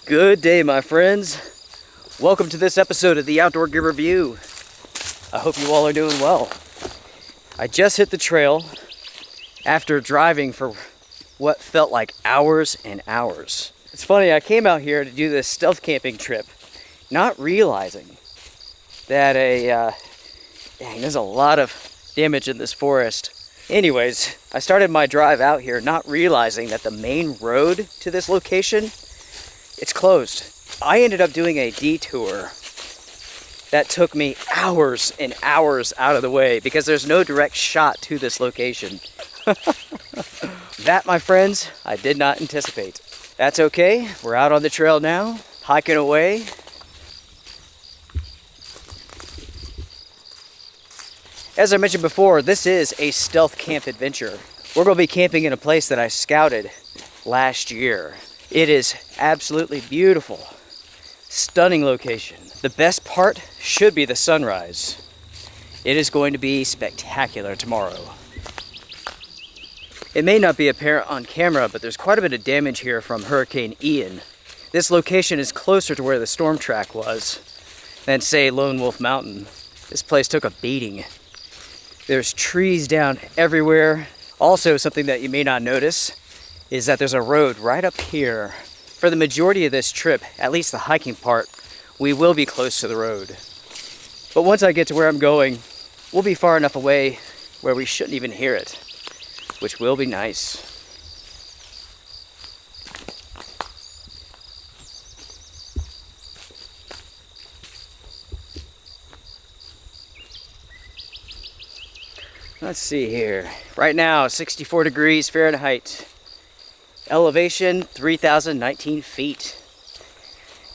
Good day, my friends. Welcome to this episode of the Outdoor Gear Review. I hope you all are doing well. I just hit the trail after driving for what felt like hours and hours. It's funny, I came out here to do this stealth camping trip, not realizing that there's a lot of damage in this forest. Anyways, I started my drive out here not realizing that the main road to this location, it's closed. I ended up doing a detour that took me hours and hours out of the way because there's no direct shot to this location. That, my friends, I did not anticipate. That's okay, we're out on the trail now, hiking away. As I mentioned before, this is a stealth camp adventure. We're going to be camping in a place that I scouted last year. It is absolutely beautiful. Stunning location. The best part should be the sunrise. It is going to be spectacular tomorrow. It may not be apparent on camera, but there's quite a bit of damage here from Hurricane Ian. This location is closer to where the storm track was than, say, Lone Wolf Mountain. This place took a beating. There's trees down everywhere. Also, something that you may not notice is that there's a road right up here. For the majority of this trip, at least the hiking part, we will be close to the road. But once I get to where I'm going, we'll be far enough away where we shouldn't even hear it, which will be nice. Let's see here. Right now, 64 degrees Fahrenheit. Elevation 3,019 feet.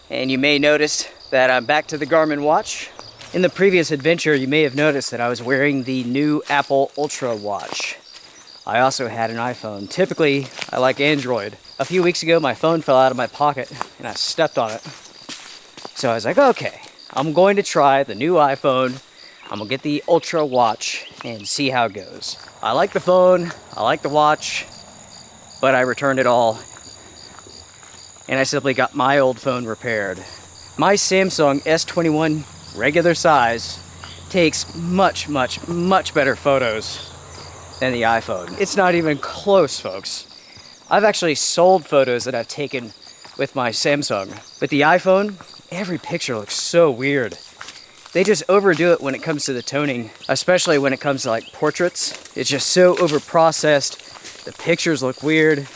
And you may notice that I'm back to the Garmin watch. In the previous adventure, you may have noticed that I was wearing the new Apple Ultra watch. I also had an iPhone. Typically, I like Android. A few weeks ago, my phone fell out of my pocket and I stepped on it. So I was like, okay, I'm going to try the new iPhone. I'm gonna get the Ultra watch and see how it goes. I like the phone, I like the watch, but I returned it all. And I simply got my old phone repaired. My Samsung S21 regular size takes much better photos than the iPhone. It's not even close, folks. I've actually sold photos that I've taken with my Samsung. With the iPhone, every picture looks so weird. They just overdo it when it comes to the toning, especially when it comes to like portraits. It's just so over-processed. The pictures look weird.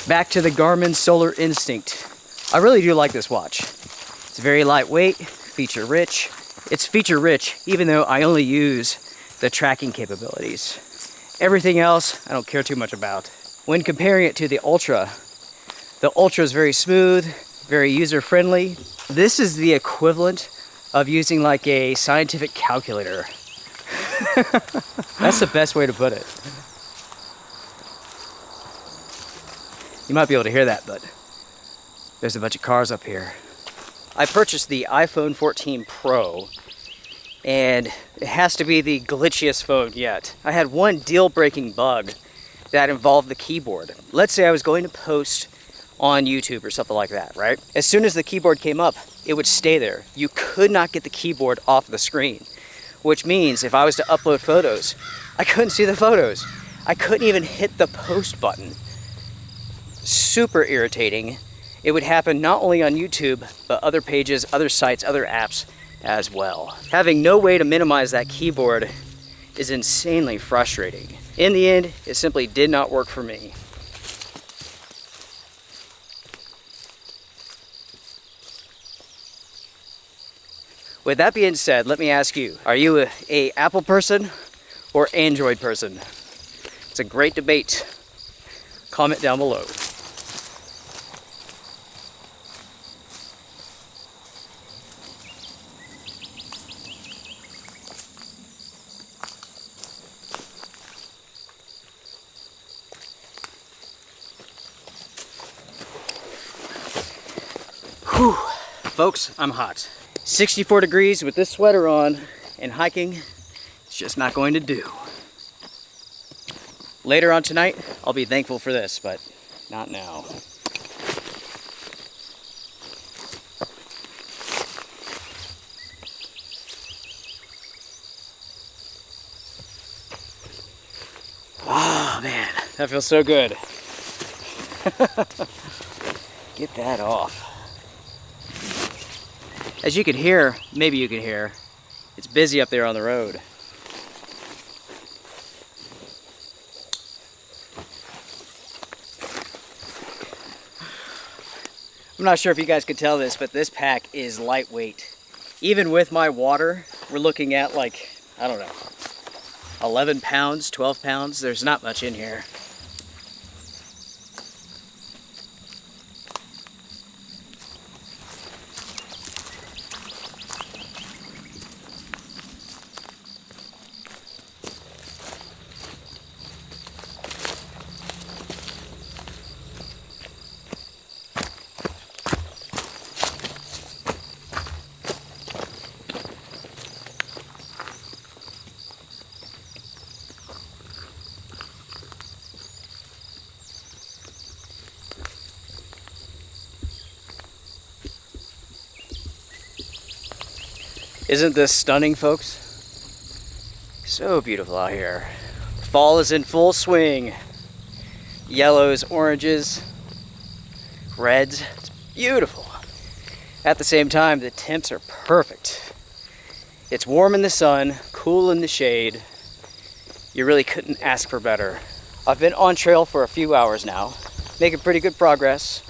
Back to the Garmin Solar Instinct. I really do like this watch. It's very lightweight, feature-rich. It's feature-rich even though I only use the tracking capabilities. Everything else I don't care too much about. When comparing it to the Ultra is very smooth, very user-friendly. This is the equivalent of using like a scientific calculator. That's the best way to put it. You might be able to hear that, but there's a bunch of cars up here. I purchased the iPhone 14 Pro, and it has to be the glitchiest phone yet. I had one deal-breaking bug that involved the keyboard. Let's say I was going to post on YouTube or something like that, right? As soon as the keyboard came up, it would stay there. You could not get the keyboard off the screen, which means if I was to upload photos, I couldn't see the photos. I couldn't even hit the post button. Super irritating. It would happen not only on YouTube, but other pages, other sites, other apps as well. Having no way to minimize that keyboard is insanely frustrating. In the end, it simply did not work for me. With that being said, let me ask you, are you a Apple person or Android person? It's a great debate. Comment down below. Whew, folks, I'm hot. 64 degrees with this sweater on and hiking, it's just not going to do. Later on tonight, I'll be thankful for this, but not now. Oh man, that feels so good. Get that off. As you can hear, maybe you can hear, it's busy up there on the road. I'm not sure if you guys could tell this, but this pack is lightweight. Even with my water, we're looking at like, I don't know, 11 pounds, 12 pounds. There's not much in here. Isn't this stunning, folks? So beautiful out here. Fall is in full swing. Yellows, oranges, reds. It's beautiful. At the same time, the temps are perfect. It's warm in the sun, cool in the shade. You really couldn't ask for better. I've been on trail for a few hours now, making pretty good progress,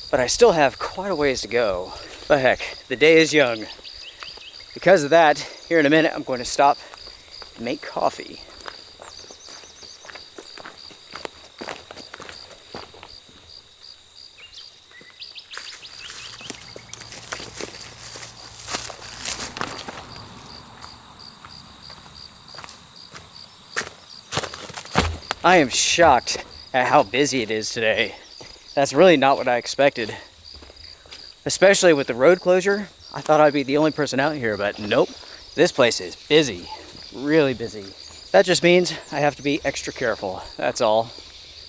but I still have quite a ways to go. But heck, the day is young. Because of that, here in a minute, I'm going to stop and make coffee. I am shocked at how busy it is today. That's really not what I expected. Especially with the road closure. I thought I'd be the only person out here, but nope. This place is busy, really busy. That just means I have to be extra careful, that's all.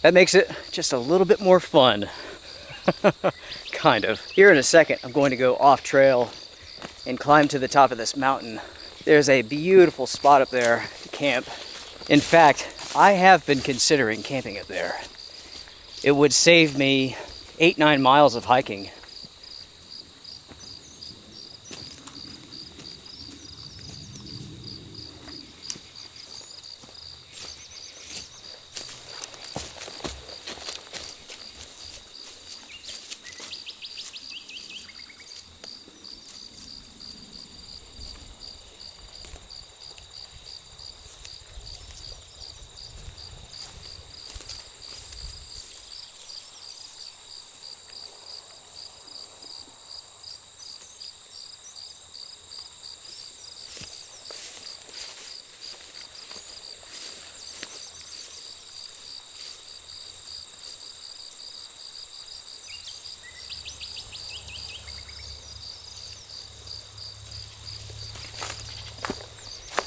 That makes it just a little bit more fun. Kind of. Here in a second, I'm going to go off trail and climb to the top of this mountain. There's a beautiful spot up there to camp. In fact, I have been considering camping up there. It would save me 8-9 miles of hiking.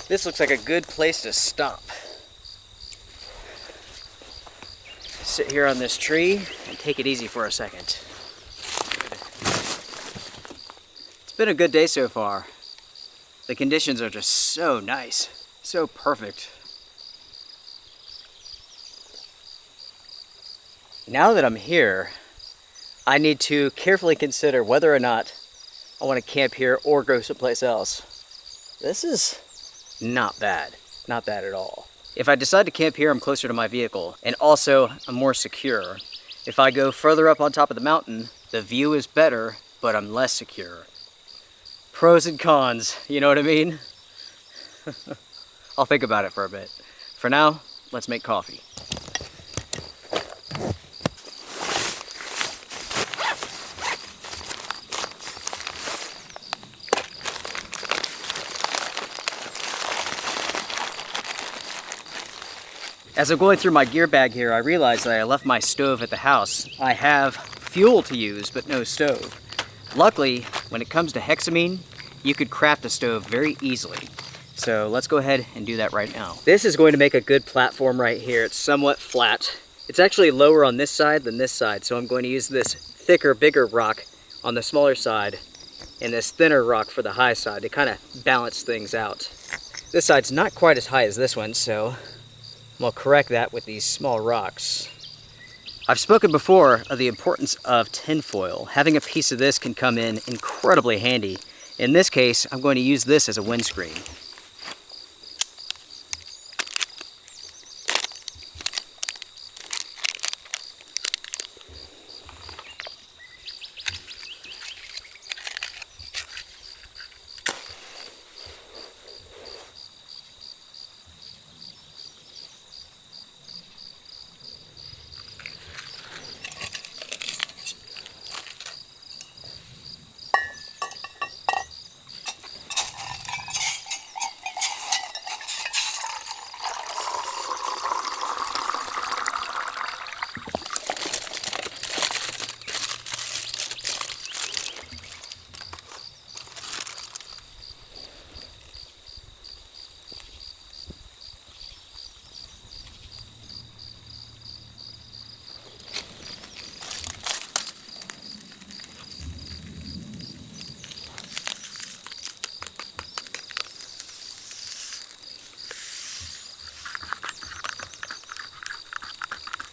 This looks like a good place to stop. Sit here on this tree and take it easy for a second. It's been a good day so far. The conditions are just so nice, so perfect. Now that I'm here, I need to carefully consider whether or not I want to camp here or go someplace else. This is not bad at all. If I decide to camp here, I'm closer to my vehicle, and also I'm more secure. If I go further up on top of the mountain, the view is better, but I'm less secure. Pros and cons, you know what I mean? I'll think about it for a bit. For now, let's make coffee. As I'm going through my gear bag here, I realized that I left my stove at the house. I have fuel to use, but no stove. Luckily, when it comes to hexamine, you could craft a stove very easily. So let's go ahead and do that right now. This is going to make a good platform right here. It's somewhat flat. It's actually lower on this side than this side, so I'm going to use this thicker, bigger rock on the smaller side and this thinner rock for the high side to kind of balance things out. This side's not quite as high as this one, so We'll correct that with these small rocks. I've spoken before of the importance of tinfoil. Having a piece of this can come in incredibly handy. In this case, I'm going to use this as a windscreen.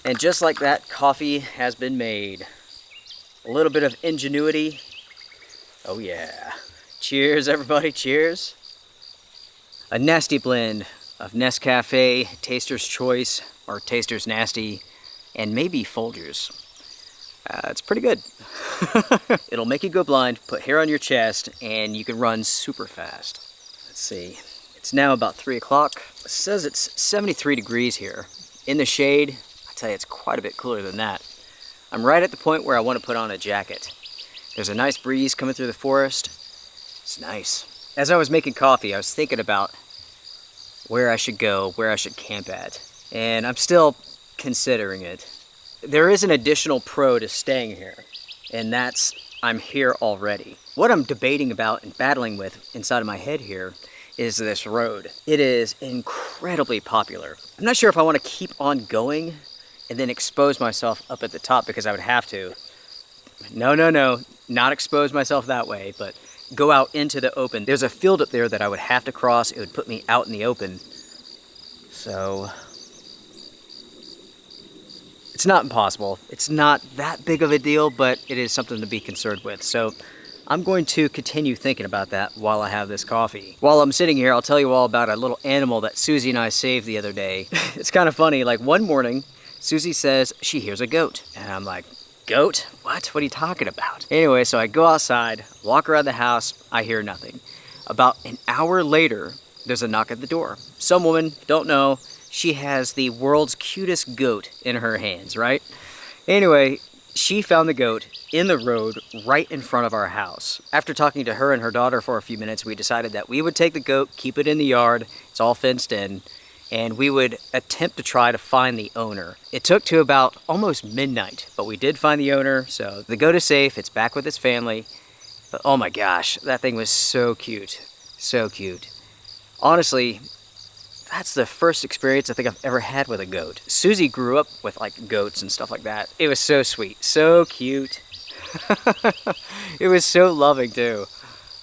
And just like that, coffee has been made. A little bit of ingenuity. Oh yeah. Cheers, everybody, cheers. A nasty blend of Nescafe, Taster's Choice, or Taster's Nasty, and maybe Folgers. It's pretty good. It'll make you go blind, put hair on your chest, and you can run super fast. Let's see. It's now about 3 o'clock. It says it's 73 degrees here. In the shade, I tell you, it's quite a bit cooler than that. I'm right at the point where I want to put on a jacket. There's a nice breeze coming through the forest. It's nice. As I was making coffee, I was thinking about where I should go, where I should camp at. And I'm still considering it. There is an additional pro to staying here, and that's I'm here already. What I'm debating about and battling with inside of my head here is this road. It is incredibly popular. I'm not sure if I want to keep on going and then expose myself up at the top, because I would have to. No, not expose myself that way, but go out into the open. There's a field up there that I would have to cross. It would put me out in the open. So it's not impossible. It's not that big of a deal, but it is something to be concerned with. So I'm going to continue thinking about that while I have this coffee. While I'm sitting here, I'll tell you all about a little animal that Susie and I saved the other day. It's kind of funny. Like one morning, Susie says she hears a goat. And I'm like, goat? What? What are you talking about? Anyway, so I go outside, walk around the house, I hear nothing. About an hour later, there's a knock at the door. Some woman, don't know, she has the world's cutest goat in her hands, right? Anyway, she found the goat in the road right in front of our house. After talking to her and her daughter for a few minutes, we decided that we would take the goat, keep it in the yard, it's all fenced in, and we would attempt to try to find the owner. It took to about almost midnight, but we did find the owner, so the goat is safe, it's back with its family. But oh my gosh, that thing was so cute, so cute. Honestly, that's the first experience I think I've ever had with a goat. Susie grew up with like goats and stuff like that. It was so sweet, so cute. It was so loving too.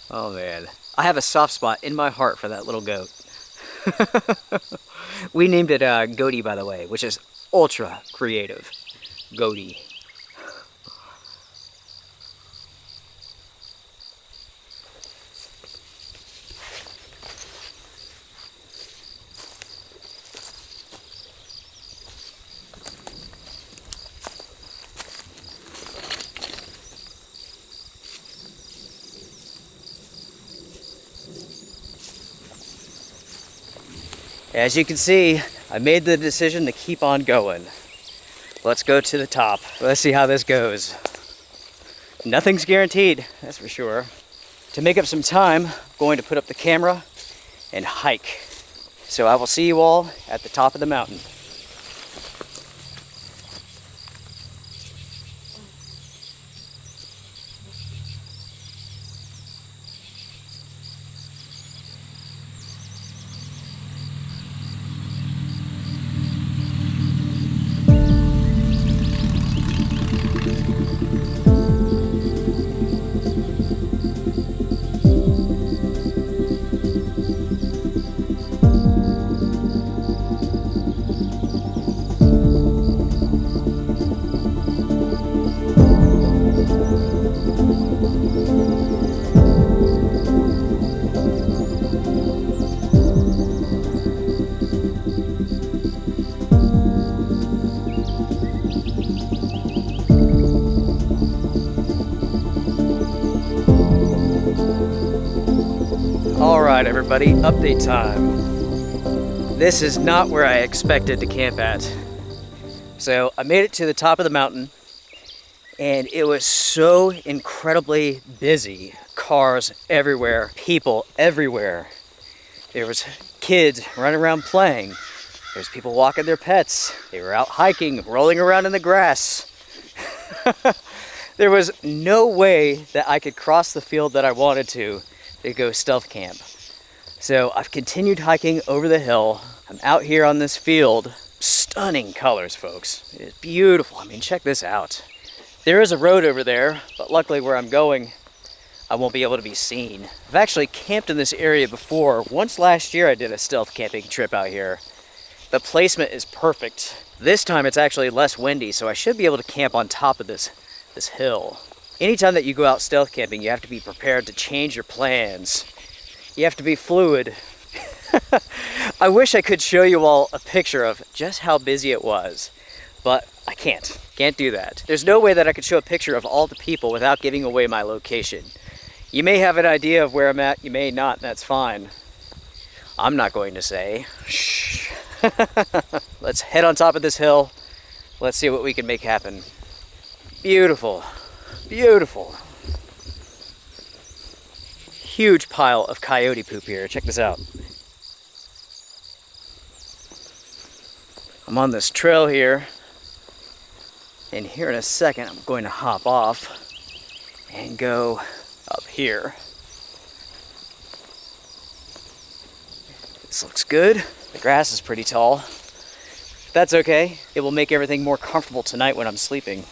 Oh man. I have a soft spot in my heart for that little goat. We named it Goaty, by the way, which is ultra creative. Goaty. As you can see, I made the decision to keep on going. Let's go to the top. Let's see how this goes. Nothing's guaranteed, that's for sure. To make up some time, I'm going to put up the camera and hike. So I will see you all at the top of the mountain. Alright everybody, update time. This is not where I expected to camp at. So I made it to the top of the mountain and it was so incredibly busy. Cars everywhere, people everywhere. There was kids running around playing. There's people walking their pets. They were out hiking, rolling around in the grass. There was no way that I could cross the field that I wanted to go stealth camp. So I've continued hiking over the hill. I'm out here on this field. Stunning colors, folks. It's beautiful. I mean, check this out. There is a road over there, but luckily where I'm going, I won't be able to be seen. I've actually camped in this area before. Once last year I did a stealth camping trip out here. The placement is perfect. This time it's actually less windy, so I should be able to camp on top of this hill. Anytime that you go out stealth camping, you have to be prepared to change your plans. You have to be fluid. I wish I could show you all a picture of just how busy it was, but I can't do that. There's no way that I could show a picture of all the people without giving away my location. You may have an idea of where I'm at, you may not, that's fine. I'm not going to say. Shh. Let's head on top of this hill. Let's see what we can make happen. Beautiful, beautiful. Huge pile of coyote poop here. Check this out. I'm on this trail here, and here in a second I'm going to hop off and go up here. This looks good. The grass is pretty tall. That's okay. It will make everything more comfortable tonight when I'm sleeping.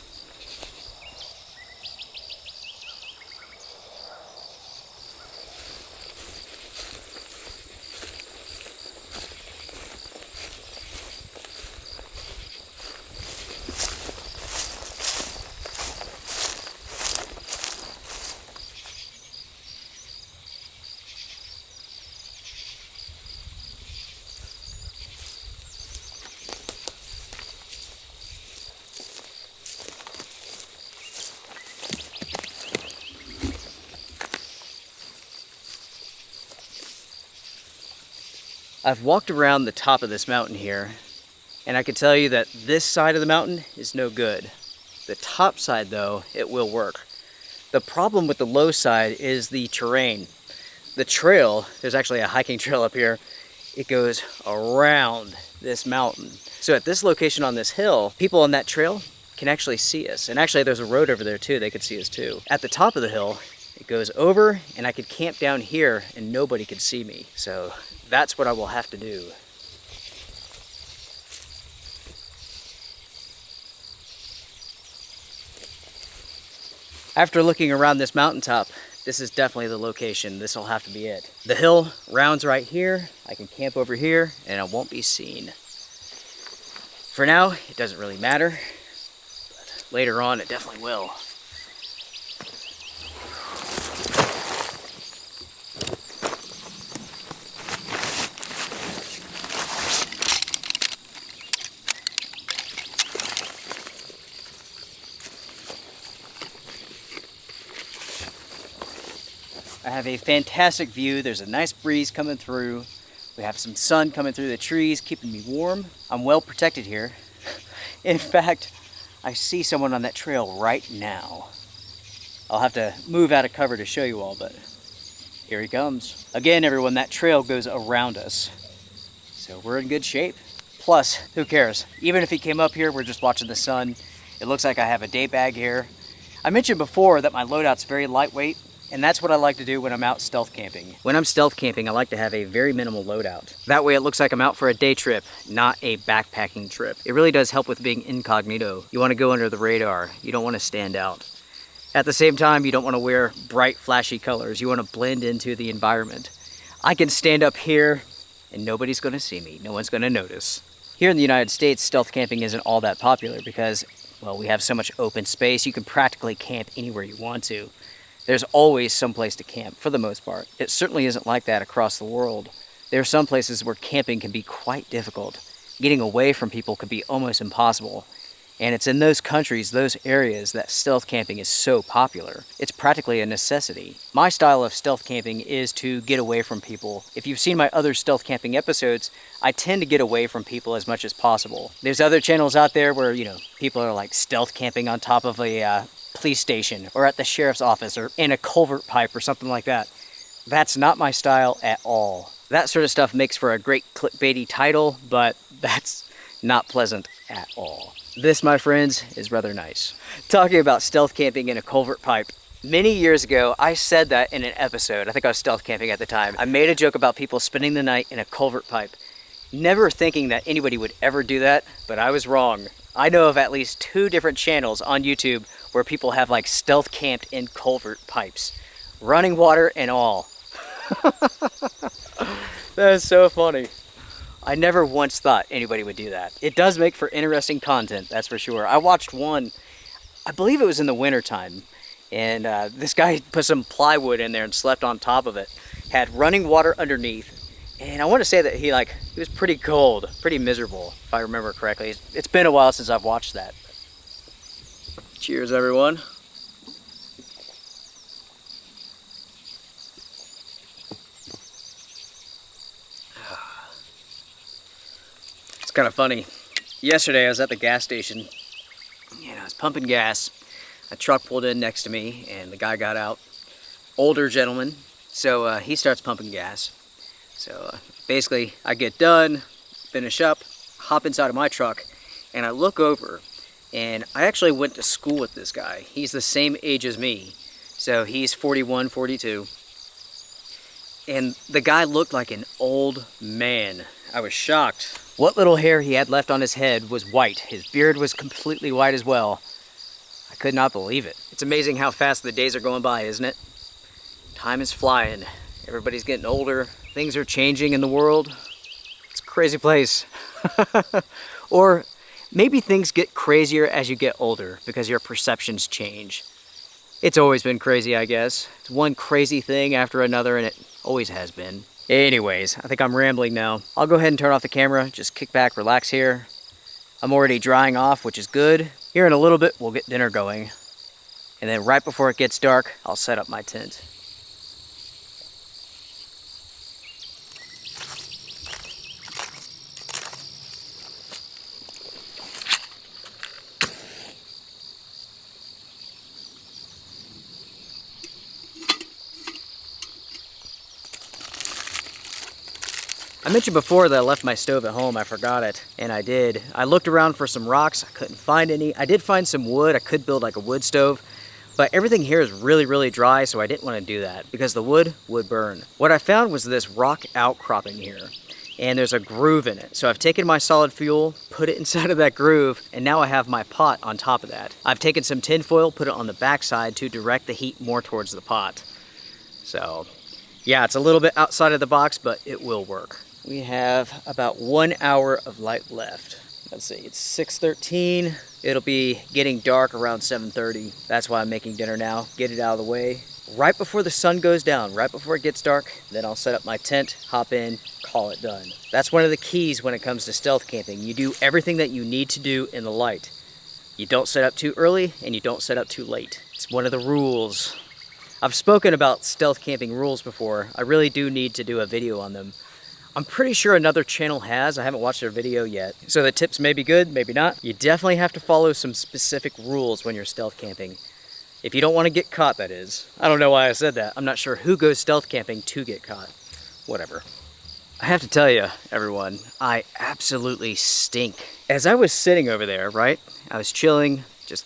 I've walked around the top of this mountain here, and I can tell you that this side of the mountain is no good. The top side, though, it will work. The problem with the low side is the terrain. The trail, there's actually a hiking trail up here, it goes around this mountain. So at this location on this hill, people on that trail can actually see us. And actually there's a road over there too, they could see us too. At the top of the hill, it goes over and I could camp down here and nobody could see me. So that's what I will have to do. After looking around this mountaintop, this is definitely the location. This will have to be it. The hill rounds right here. I can camp over here and I won't be seen. For now, it doesn't really matter, but later on it definitely will. I have a fantastic view. There's a nice breeze coming through. We have some sun coming through the trees, keeping me warm. I'm well protected here. In fact, I see someone on that trail right now. I'll have to move out of cover to show you all, but here he comes. Again, everyone, that trail goes around us. So we're in good shape. Plus, who cares? Even if he came up here, we're just watching the sun. It looks like I have a day bag here. I mentioned before that my loadout's very lightweight. And that's what I like to do when I'm out stealth camping. When I'm stealth camping, I like to have a very minimal loadout. That way it looks like I'm out for a day trip, not a backpacking trip. It really does help with being incognito. You want to go under the radar. You don't want to stand out. At the same time, you don't want to wear bright, flashy colors. You want to blend into the environment. I can stand up here and nobody's going to see me. No one's going to notice. Here in the United States, stealth camping isn't all that popular because, well, we have so much open space. You can practically camp anywhere you want to. There's always some place to camp, for the most part. It certainly isn't like that across the world. There are some places where camping can be quite difficult. Getting away from people can be almost impossible. And it's in those countries, those areas, that stealth camping is so popular. It's practically a necessity. My style of stealth camping is to get away from people. If you've seen my other stealth camping episodes, I tend to get away from people as much as possible. There's other channels out there where, you know, people are like stealth camping on top of a police station or at the sheriff's office or in a culvert pipe or something like that. That's not my style at all. That sort of stuff makes for a great clickbaity title, but that's not pleasant at all. This, my friends, is rather nice. Talking about stealth camping in a culvert pipe. Many years ago, I said that in an episode. I think I was stealth camping at the time. I made a joke about people spending the night in a culvert pipe. Never thinking that anybody would ever do that, but I was wrong. I know of at least 2 different channels on YouTube where people have like stealth camped in culvert pipes. Running water and all. That is so funny. I never once thought anybody would do that. It does make for interesting content, that's for sure. I watched one, I believe it was in the winter time, and this guy put some plywood in there and slept on top of it. Had running water underneath, and I want to say that he was pretty cold, pretty miserable, if I remember correctly. It's been a while since I've watched that. Cheers, everyone. It's kind of funny. Yesterday I was at the gas station and I was pumping gas. A truck pulled in next to me and the guy got out. Older gentleman. So he starts pumping gas. So basically I get done, finish up, hop inside of my truck, and I look over, and I actually went to school with this guy. He's the same age as me. So he's 41, 42. And the guy looked like an old man. I was shocked. What little hair he had left on his head was white. His beard was completely white as well. I could not believe it. It's amazing how fast the days are going by, isn't it? Time is flying. Everybody's getting older. Things are changing in the world. It's a crazy place. Or maybe things get crazier as you get older because your perceptions change. It's always been crazy, I guess. It's one crazy thing after another, and it always has been. Anyways, I think I'm rambling now. I'll go ahead and turn off the camera, just kick back, relax here. I'm already drying off, which is good. Here in a little bit, we'll get dinner going. And then right before it gets dark, I'll set up my tent. I mentioned before that I left my stove at home. I forgot it, and I did. I looked around for some rocks. I couldn't find any. I did find some wood. I could build like a wood stove, but everything here is really, really dry, so I didn't want to do that because the wood would burn. What I found was this rock outcropping here, and there's a groove in it. So I've taken my solid fuel, put it inside of that groove, and now I have my pot on top of that. I've taken some tin foil, put it on the backside to direct the heat more towards the pot. So yeah, it's a little bit outside of the box, but it will work. We have about 1 hour of light left. Let's see, it's 6:13. It'll be getting dark around 7:30. That's why I'm making dinner now. Get it out of the way. Right before the sun goes down, right before it gets dark, then I'll set up my tent, hop in, call it done. That's one of the keys when it comes to stealth camping. You do everything that you need to do in the light. You don't set up too early and you don't set up too late. It's one of the rules. I've spoken about stealth camping rules before. I really do need to do a video on them. I'm pretty sure another channel has. I haven't watched their video yet. So the tips may be good, maybe not. You definitely have to follow some specific rules when you're stealth camping. If you don't want to get caught, that is. I don't know why I said that. I'm not sure who goes stealth camping to get caught. Whatever. I have to tell you, everyone, I absolutely stink. As I was sitting over there, right? I was chilling, just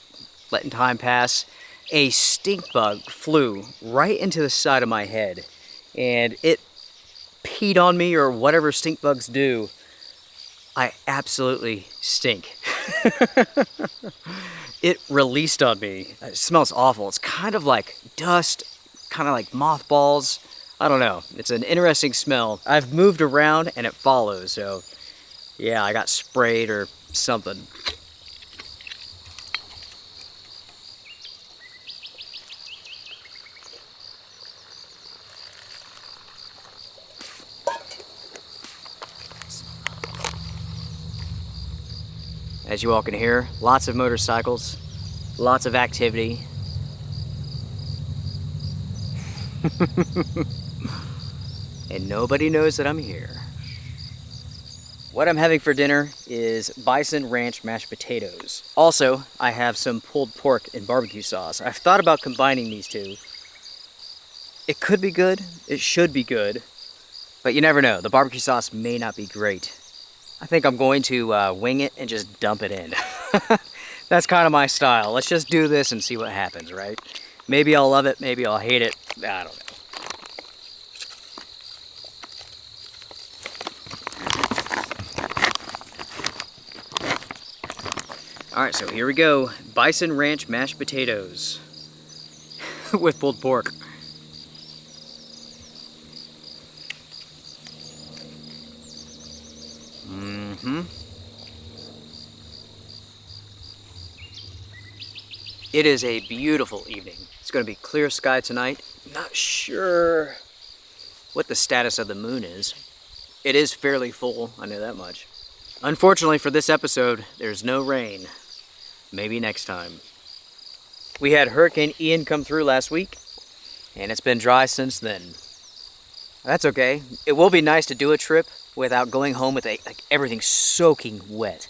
letting time pass. A stink bug flew right into the side of my head. And it peed on me, or whatever stink bugs do. I absolutely stink. It released on me. It smells awful. It's kind of like dust, kind of like mothballs. I don't know. It's an interesting smell. I've moved around and it follows, so yeah, I got sprayed or something. As you all can hear, lots of motorcycles, lots of activity. And nobody knows that I'm here. What I'm having for dinner is bison ranch mashed potatoes. Also, I have some pulled pork and barbecue sauce. I've thought about combining these two. It could be good, it should be good, but you never know. The barbecue sauce may not be great. I think I'm going to wing it and just dump it in. That's kind of my style. Let's just do this and see what happens, right? Maybe I'll love it, maybe I'll hate it. I don't know. Alright, so here we go. Bison ranch mashed potatoes with pulled pork. It is a beautiful evening. It's going to be clear sky tonight. Not sure what the status of the moon is. It is fairly full, I know that much. Unfortunately for this episode, there's no rain. Maybe next time. We had Hurricane Ian come through last week, and it's been dry since then. That's okay. It will be nice to do a trip without going home with everything soaking wet.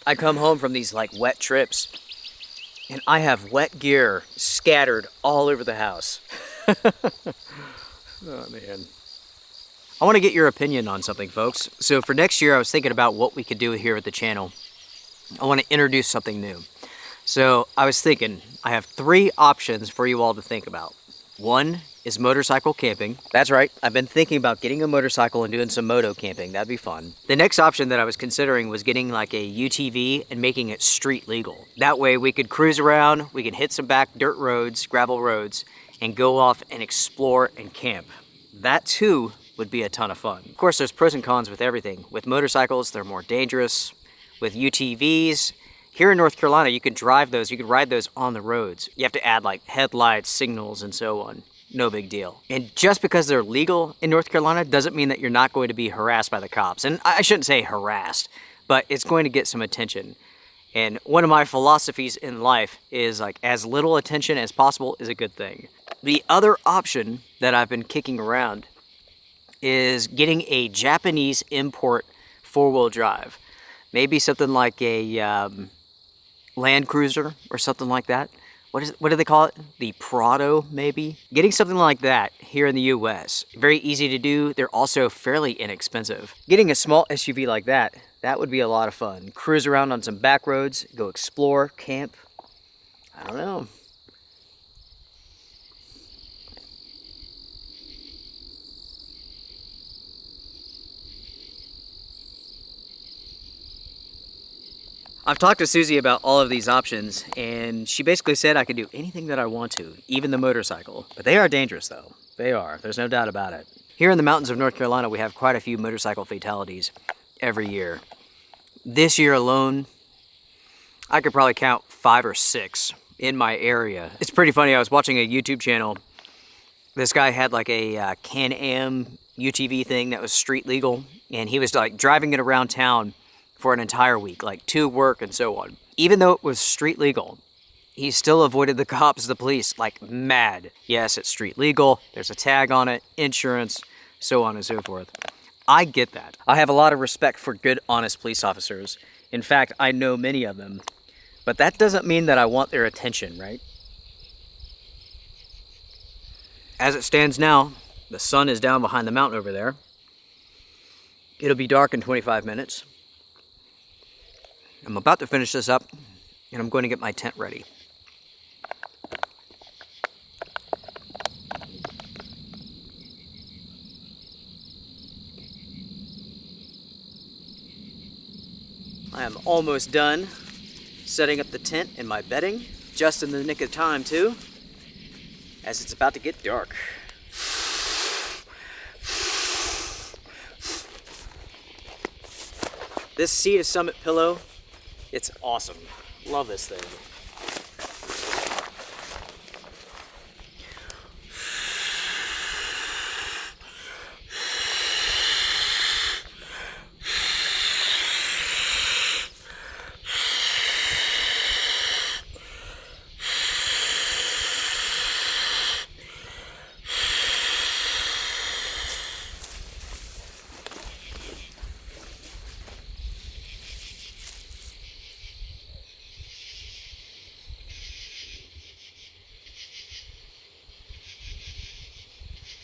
I come home from these wet trips, and I have wet gear scattered all over the house. Oh man. I want to get your opinion on something, folks. So for next year, I was thinking about what we could do here at the channel. I want to introduce something new. So I was thinking, I have 3 options for you all to think about. One is motorcycle camping. That's right, I've been thinking about getting a motorcycle and doing some moto camping. That'd be fun. The next option that I was considering was getting a UTV and making it street legal. That way we could cruise around, we can hit some back dirt roads, gravel roads, and go off and explore and camp. That too would be a ton of fun. Of course, there's pros and cons with everything. With motorcycles, they're more dangerous. With UTVs, here in North Carolina, you can drive those, you can ride those on the roads. You have to add headlights, signals, and so on. No big deal. And just because they're legal in North Carolina doesn't mean that you're not going to be harassed by the cops. And I shouldn't say harassed, but it's going to get some attention. And one of my philosophies in life is as little attention as possible is a good thing. The other option that I've been kicking around is getting a Japanese import 4-wheel drive. Maybe something like a Land Cruiser or something like that. What do they call it? The Prado, maybe? Getting something like that here in the US. Very easy to do. They're also fairly inexpensive. Getting a small SUV like that would be a lot of fun. Cruise around on some back roads, go explore, camp. I don't know. I've talked to Susie about all of these options, and she basically said I could do anything that I want to, even the motorcycle. But they are dangerous, though. They are. There's no doubt about it. Here in the mountains of North Carolina, we have quite a few motorcycle fatalities every year. This year alone, I could probably count 5 or 6 in my area. It's pretty funny. I was watching a YouTube channel. This guy had a Can-Am UTV thing that was street legal, and he was driving it around town for an entire week, to work and so on. Even though it was street legal, he still avoided the cops, the police, mad. Yes, it's street legal, there's a tag on it, insurance, so on and so forth. I get that. I have a lot of respect for good, honest police officers. In fact, I know many of them. But that doesn't mean that I want their attention, right? As it stands now, the sun is down behind the mountain over there. It'll be dark in 25 minutes. I'm about to finish this up, and I'm going to get my tent ready. I am almost done setting up the tent and my bedding, just in the nick of time too, as it's about to get dark. This Sea to Summit pillow, it's awesome. Love this thing.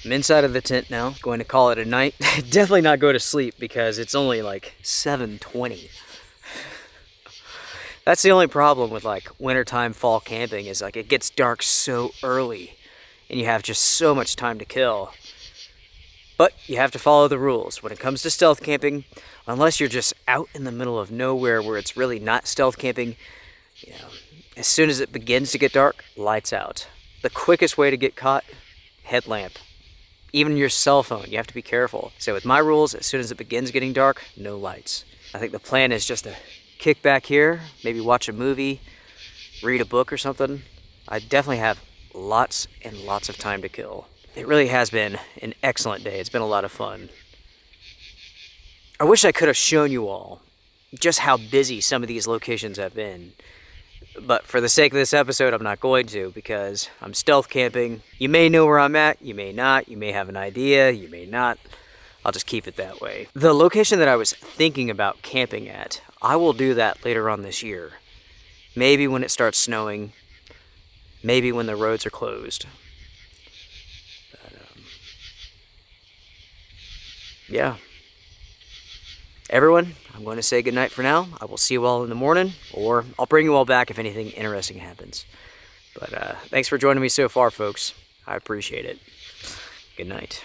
I'm inside of the tent now, going to call it a night. Definitely not go to sleep because it's only like 7:20. That's the only problem with like wintertime fall camping is like it gets dark so early and you have just so much time to kill. But you have to follow the rules. When it comes to stealth camping, unless you're just out in the middle of nowhere where it's really not stealth camping, you know, as soon as it begins to get dark, lights out. The quickest way to get caught, headlamp. Even your cell phone, you have to be careful. So with my rules, as soon as it begins getting dark, no lights. I think the plan is just to kick back here, maybe watch a movie, read a book or something. I definitely have lots and lots of time to kill. It really has been an excellent day. It's been a lot of fun. I wish I could have shown you all just how busy some of these locations have been. But for the sake of this episode, I'm not going to because I'm stealth camping. You may know where I'm at, you may not. You may have an idea, you may not. I'll just keep it that way. The location that I was thinking about camping at, I will do that later on this year. Maybe when it starts snowing, maybe when the roads are closed. But, yeah. Everyone, I'm going to say goodnight for now. I will see you all in the morning, or I'll bring you all back if anything interesting happens. But thanks for joining me so far, folks. I appreciate it. Good night.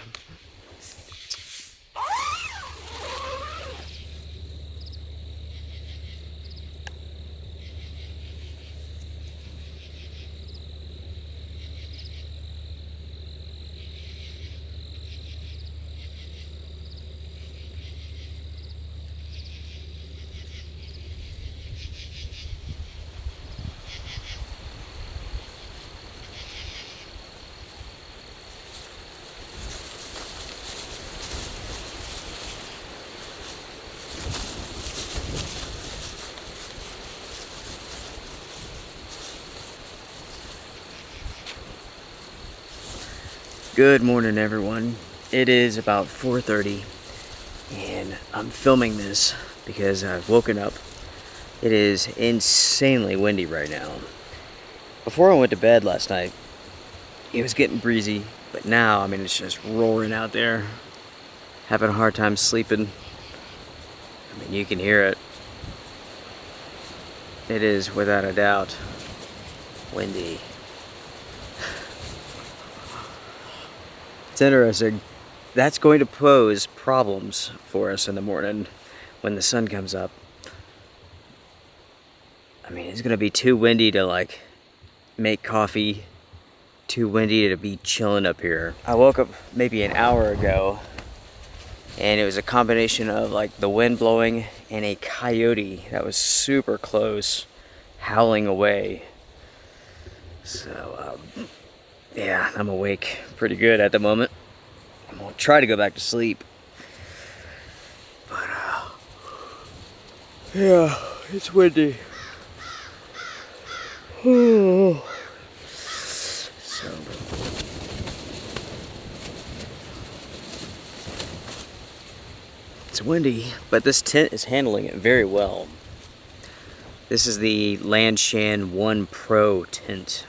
Good morning, everyone. It is about 4:30 and I'm filming this because I've woken up. It is insanely windy right now. Before I went to bed last night, it was getting breezy, but now, I mean, it's just roaring out there. Having a hard time sleeping. I mean, you can hear it. It is, without a doubt, windy. It's interesting. That's going to pose problems for us in the morning when the sun comes up. I mean, it's going to be too windy to like make coffee, too windy to be chilling up here. I woke up maybe an hour ago and it was a combination of like the wind blowing and a coyote that was super close howling away. So, yeah, I'm awake pretty good at the moment. I'm gonna try to go back to sleep. But, yeah, it's windy. So, it's windy, but this tent is handling it very well. This is the Lanshan 1 Pro tent.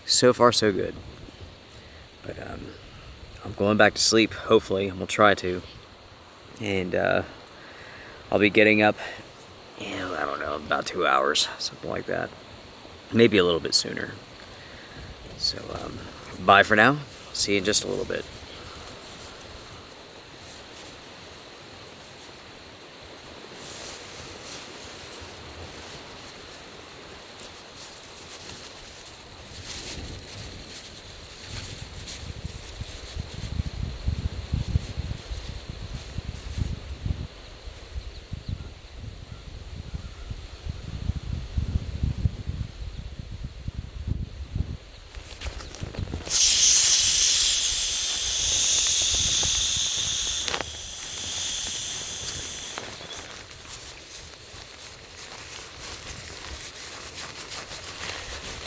So far, so good. But I'm going back to sleep, hopefully. I'm gonna try to. And I'll be getting up, I don't know, about 2 hours, something like that. Maybe a little bit sooner. So, bye for now. See you in just a little bit.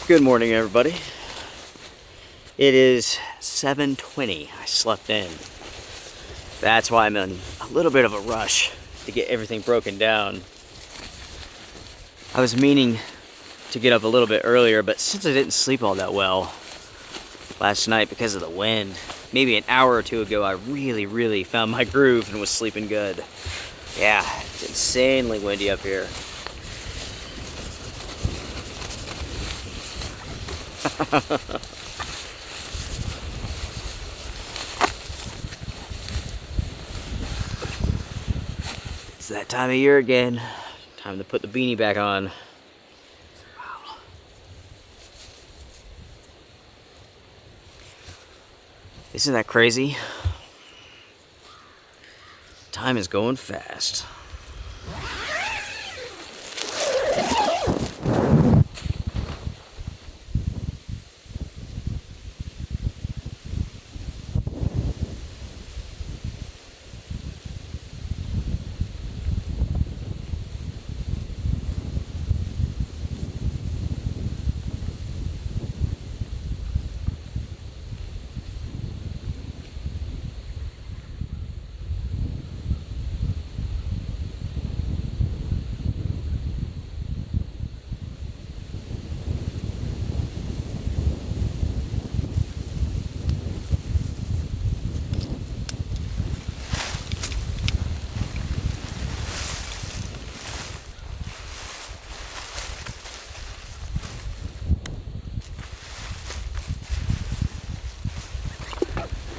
Good morning, everybody. It is 7:20. I slept in. That's why I'm in a little bit of a rush to get everything broken down. I was meaning to get up a little bit earlier, but since I didn't sleep all that well, last night because of the wind. Maybe an hour or two ago, I really found my groove and was sleeping good. Yeah, it's insanely windy up here. It's that time of year again. Time to put the beanie back on. Wow. Isn't that crazy? Time is going fast.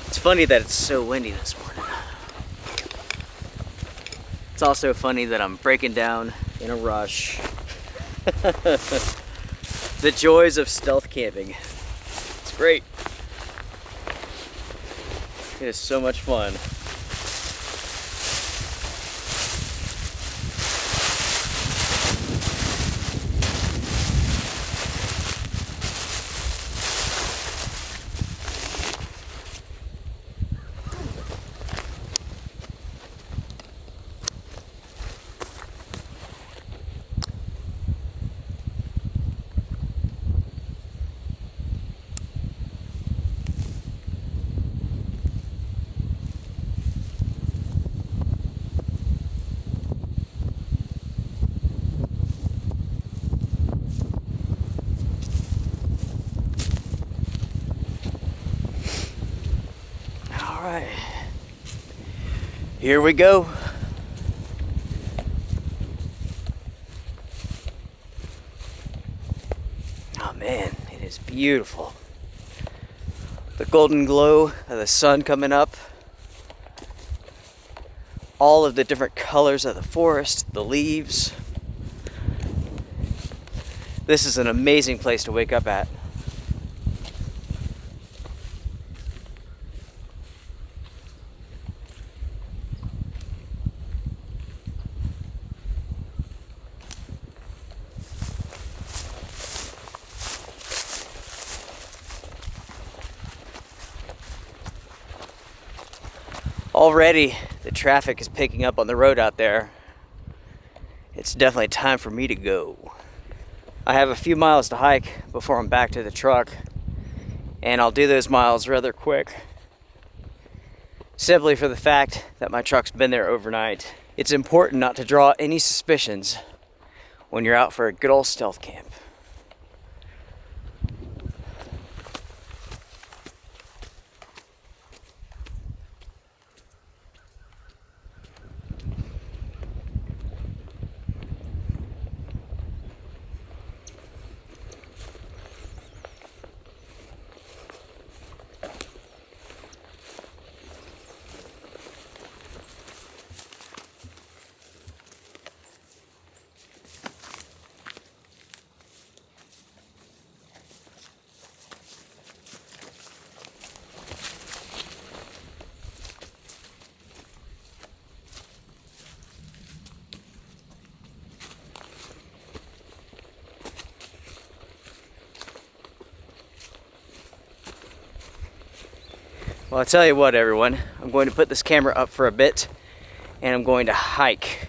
It's funny that it's so windy this morning. It's also funny that I'm breaking down in a rush. The joys of stealth camping. It's great. It is so much fun. Alright, here we go. Oh man, it is beautiful. The golden glow of the sun coming up. All of the different colors of the forest, the leaves. This is an amazing place to wake up at. Already, the traffic is picking up on the road out there. It's definitely time for me to go. I have a few miles to hike before I'm back to the truck, and I'll do those miles rather quick. Simply for the fact that my truck's been there overnight. It's important not to draw any suspicions when you're out for a good old stealth camp. Well, I'll tell you what, everyone. I'm going to put this camera up for a bit, and I'm going to hike.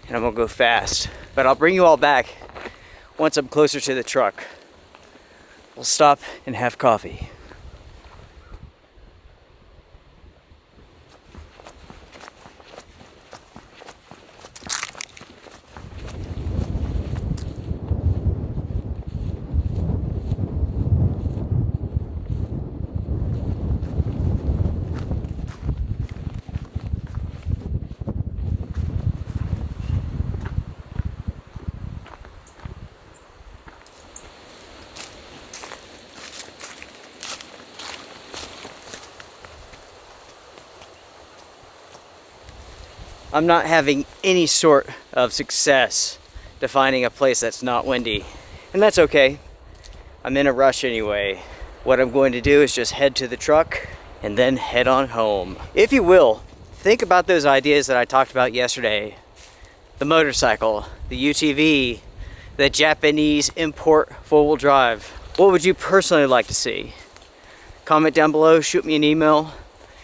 And I'm going to go fast. But I'll bring you all back once I'm closer to the truck. We'll stop and have coffee. I'm not having any sort of success to finding a place that's not windy. And that's okay. I'm in a rush anyway. What I'm going to do is just head to the truck and then head on home. If you will, think about those ideas that I talked about yesterday. The motorcycle, the UTV, the Japanese import four-wheel drive. What would you personally like to see? Comment down below, shoot me an email,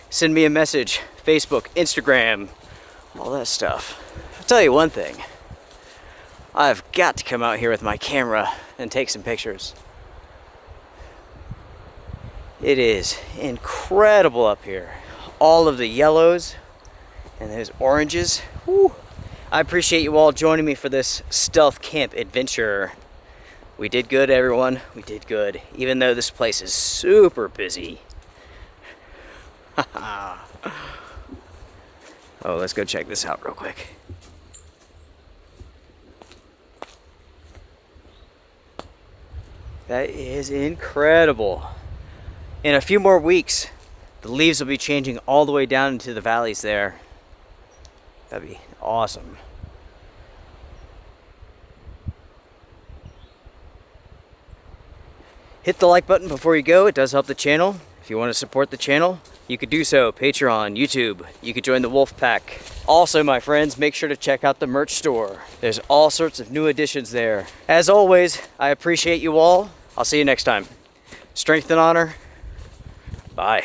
send me a message, Facebook, Instagram, all that stuff. I'll tell you one thing. I've got to come out here with my camera and take some pictures. It is incredible up here. All of the yellows and those oranges. Woo. I appreciate you all joining me for this stealth camp adventure. We did good, everyone. We did good, even though this place is super busy. Oh, let's go check this out real quick. That is incredible. In a few more weeks, the leaves will be changing all the way down into the valleys there. That'd be awesome. Hit the like button before you go. It does help the channel. If you want to support the channel, you could do so. Patreon, YouTube. You could join the Wolf Pack. Also, my friends, make sure to check out the merch store. There's all sorts of new additions there. As always, I appreciate you all. I'll see you next time. Strength and honor. Bye.